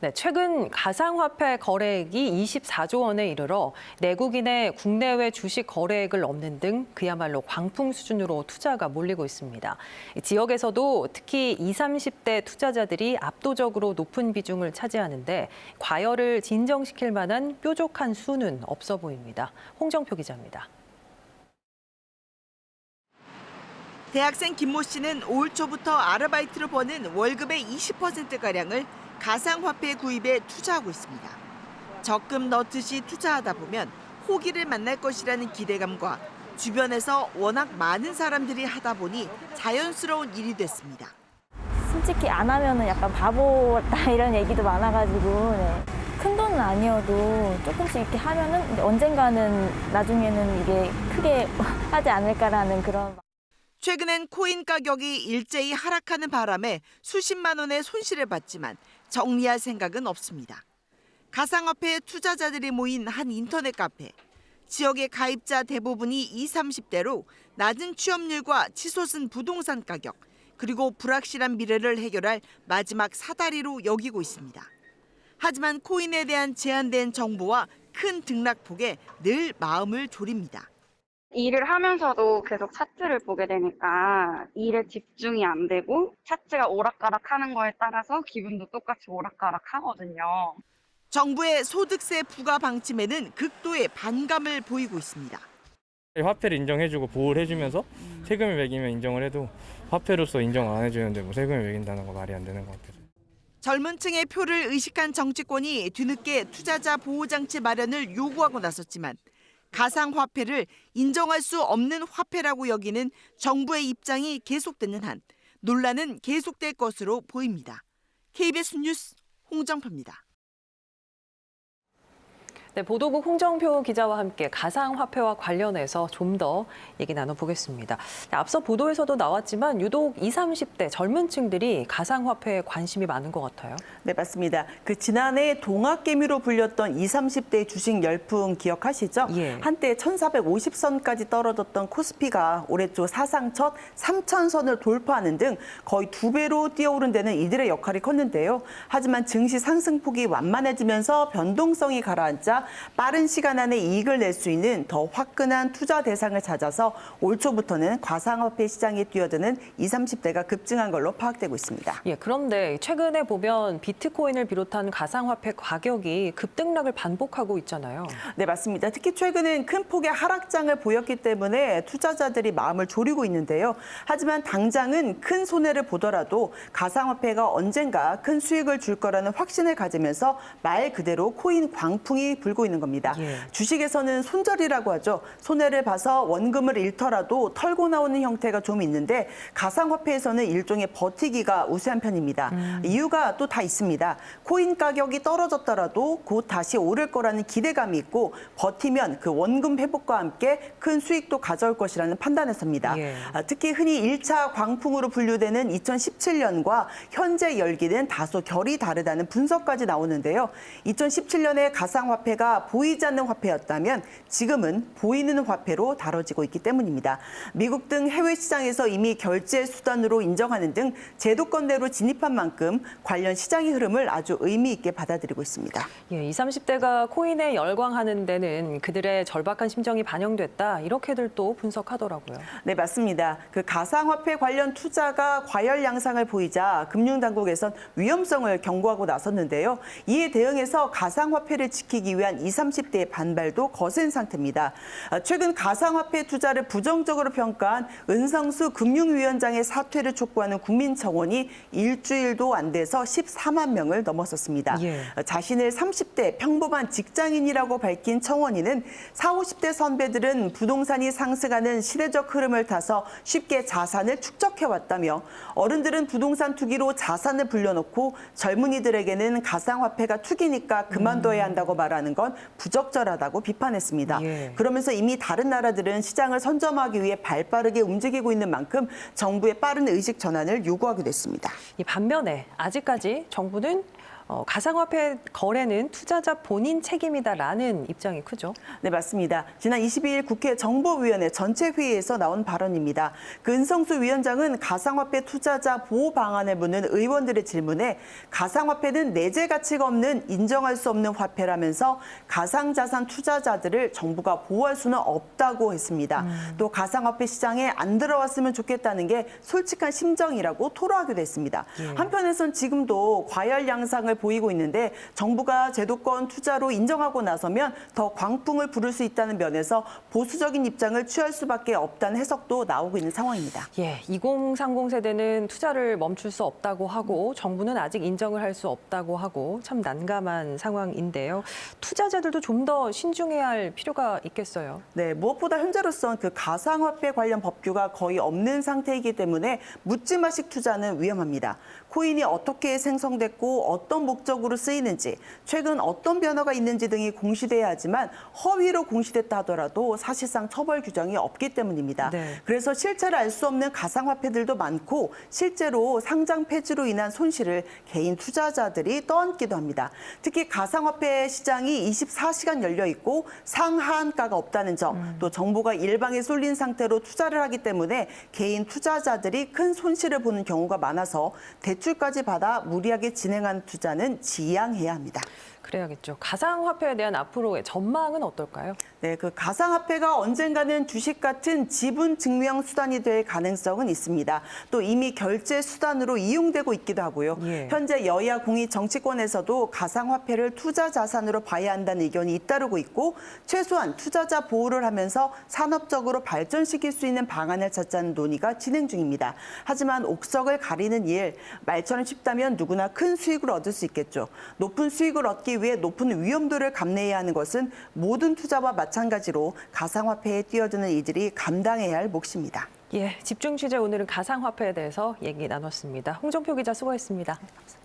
네, 최근 가상화폐 거래액이 24조 원에 이르러 내국인의 국내외 주식 거래액을 넘는 등 그야말로 광풍 수준으로 투자가 몰리고 있습니다. 지역에서도 특히 20, 30대 투자자들이 압도적으로 높은 비중을 차지하는데 과열을 진정시킬 만한 뾰족한 수는 없어 보입니다. 홍정표 기자입니다. 대학생 김모 씨는 올 초부터 아르바이트로 버는 월급의 20%가량을 가상화폐 구입에 투자하고 있습니다. 적금 넣듯이 투자하다 보면 호기를 만날 것이라는 기대감과 주변에서 워낙 많은 사람들이 하다 보니 자연스러운 일이 됐습니다. 솔직히 안 하면은 약간 바보다 이런 얘기도 많아가지고 큰 돈은 아니어도 조금씩 이렇게 하면은 언젠가는 나중에는 이게 크게 하지 않을까라는 그런. 최근엔 코인 가격이 일제히 하락하는 바람에 수십만 원의 손실을 봤지만 정리할 생각은 없습니다. 가상화폐 투자자들이 모인 한 인터넷 카페. 지역의 가입자 대부분이 20, 30대로 낮은 취업률과 치솟은 부동산 가격, 그리고 불확실한 미래를 해결할 마지막 사다리로 여기고 있습니다. 하지만 코인에 대한 제한된 정보와 큰 등락폭에 늘 마음을 졸입니다. 일을 하면서도 계속 차트를 보게 되니까 일에 집중이 안 되고 차트가 오락가락 하는 거에 따라서 기분도 똑같이 오락가락 하거든요. 정부의 소득세 부과 방침에는 극도의 반감을 보이고 있습니다. 화폐를 인정해주고 보호를 해주면서 세금을 매기면 인정을 해도 화폐로서 인정 안 해주는데 뭐 세금을 매긴다는 거 말이 안 되는 것 같아요. 젊은 층의 표를 의식한 정치권이 뒤늦게 투자자 보호장치 마련을 요구하고 나섰지만 가상화폐를 인정할 수 없는 화폐라고 여기는 정부의 입장이 계속되는 한 논란은 계속될 것으로 보입니다. KBS 뉴스 홍정표입니다. 네, 보도국 홍정표 기자와 함께 가상화폐와 관련해서 좀 더 얘기 나눠보겠습니다. 앞서 보도에서도 나왔지만 유독 20, 30대 젊은 층들이 가상화폐에 관심이 많은 것 같아요. 네, 맞습니다. 지난해 동학개미로 불렸던 20, 30대 주식 열풍 기억하시죠? 예. 한때 1450선까지 떨어졌던 코스피가 올해 초 사상 첫 3000선을 돌파하는 등 거의 2배로 뛰어오른 데는 이들의 역할이 컸는데요. 하지만 증시 상승폭이 완만해지면서 변동성이 가라앉자 빠른 시간 안에 이익을 낼 수 있는 더 화끈한 투자 대상을 찾아서 올 초부터는 가상화폐 시장에 뛰어드는 20, 30대가 급증한 걸로 파악되고 있습니다. 예, 그런데 최근에 보면 비트코인을 비롯한 가상화폐 가격이 급등락을 반복하고 있잖아요. 네, 맞습니다. 특히 최근엔 큰 폭의 하락장을 보였기 때문에 투자자들이 마음을 졸이고 있는데요. 하지만 당장은 큰 손해를 보더라도 가상화폐가 언젠가 큰 수익을 줄 거라는 확신을 가지면서 말 그대로 코인 광풍이 불고 있는 겁니다. 예. 주식에서는 손절이라고 하죠. 손해를 봐서 원금을 잃더라도 털고 나오는 형태가 좀 있는데 가상화폐에서는 일종의 버티기가 우세한 편입니다. 이유가 또 다 있습니다. 코인 가격이 떨어졌더라도 곧 다시 오를 거라는 기대감이 있고 버티면 그 원금 회복과 함께 큰 수익도 가져올 것이라는 판단에서입니다. 예. 특히 흔히 1차 광풍으로 분류되는 2017년과 현재 열기는 다소 결이 다르다는 분석까지 나오는데요. 2017년에 가상화폐가 보이지 않는 화폐였다면 지금은 보이는 화폐로 다뤄지고 있기 때문입니다. 미국 등 해외 시장에서 이미 결제 수단으로 인정하는 등 제도권대로 진입한 만큼 관련 시장의 흐름을 아주 의미 있게 받아들이고 있습니다. 예, 20, 30대가 코인에 열광하는 데는 그들의 절박한 심정이 반영됐다. 이렇게들 또 분석하더라고요. 네, 맞습니다. 가상화폐 관련 투자가 과열 양상을 보이자 금융당국에선 위험성을 경고하고 나섰는데요. 이에 대응해서 가상화폐를 지키기 위한 20, 30대의 반발도 거센 상태입니다. 최근 가상화폐 투자를 부정적으로 평가한 은성수 금융위원장의 사퇴를 촉구하는 국민청원이 일주일도 안 돼서 14만 명을 넘어섰습니다. 예. 자신을 30대 평범한 직장인이라고 밝힌 청원인은 40, 50대 선배들은 부동산이 상승하는 시대적 흐름을 타서 쉽게 자산을 축적해왔다며 어른들은 부동산 투기로 자산을 불려놓고 젊은이들에게는 가상화폐가 투기니까 그만둬야 한다고 말하는 건 부적절하다고 비판했습니다. 예. 그러면서 이미 다른 나라들은 시장을 선점하기 위해 발빠르게 움직이고 있는 만큼 정부의 빠른 의식 전환을 요구하기도 했습니다. 이 반면에 아직까지 정부는 가상화폐 거래는 투자자 본인 책임이다라는 입장이 크죠. 네, 맞습니다. 지난 22일 국회 정보위원회 전체 회의에서 나온 발언입니다. 그 은성수 위원장은 가상화폐 투자자 보호 방안을 묻는 의원들의 질문에 가상화폐는 내재 가치가 없는 인정할 수 없는 화폐라면서 가상자산 투자자들을 정부가 보호할 수는 없다고 했습니다. 또 가상화폐 시장에 안 들어왔으면 좋겠다는 게 솔직한 심정이라고 토로하기도 했습니다. 한편에선 지금도 과열 양상을 보이고 있는데 정부가 제도권 투자로 인정하고 나서면 더 광풍을 부를 수 있다는 면에서 보수적인 입장을 취할 수밖에 없다는 해석도 나오고 있는 상황입니다. 2030 세대는 투자를 멈출 수 없다고 하고 정부는 아직 인정을 할 수 없다고 하고 참 난감한 상황인데요. 투자자들도 좀 더 신중해야 할 필요가 있겠어요. 네, 무엇보다 현재로선 그 가상화폐 관련 법규가 거의 없는 상태이기 때문에 묻지마식 투자는 위험합니다. 코인이 어떻게 생성됐고 어떤 목적으로 쓰이는지, 최근 어떤 변화가 있는지 등이 공시돼야 하지만 허위로 공시됐다 하더라도 사실상 처벌 규정이 없기 때문입니다. 네. 그래서 실체를 알 수 없는 가상화폐들도 많고 실제로 상장 폐지로 인한 손실을 개인 투자자들이 떠안기도 합니다. 특히 가상화폐 시장이 24시간 열려 있고 상한가가 없다는 점, 또 정보가 일방에 쏠린 상태로 투자를 하기 때문에 개인 투자자들이 큰 손실을 보는 경우가 많아서 대출까지 받아 무리하게 진행하는 투자는 지양해야 합니다. 그래야겠죠. 가상화폐에 대한 앞으로의 전망은 어떨까요? 네, 그 가상화폐가 언젠가는 주식 같은 지분 증명 수단이 될 가능성은 있습니다. 또 이미 결제 수단으로 이용되고 있기도 하고요. 현재 여야 공의 정치권에서도 가상화폐를 투자 자산으로 봐야 한다는 의견이 잇따르고 있고 최소한 투자자 보호를 하면서 산업적으로 발전시킬 수 있는 방안을 찾자는 논의가 진행 중입니다. 하지만 옥석을 가리는 일, 말처럼 쉽다면 누구나 큰 수익을 얻을 수 있겠죠. 높은 수익을 얻기 위해 높은 위험도를 감내해야 하는 것은 모든 투자와 마찬가지로 가상화폐에 뛰어드는 이들이 감당해야 할 몫입니다. 집중 취재 오늘은 가상화폐에 대해서 얘기 나눴습니다. 홍정표 기자 수고했습니다. 감사합니다.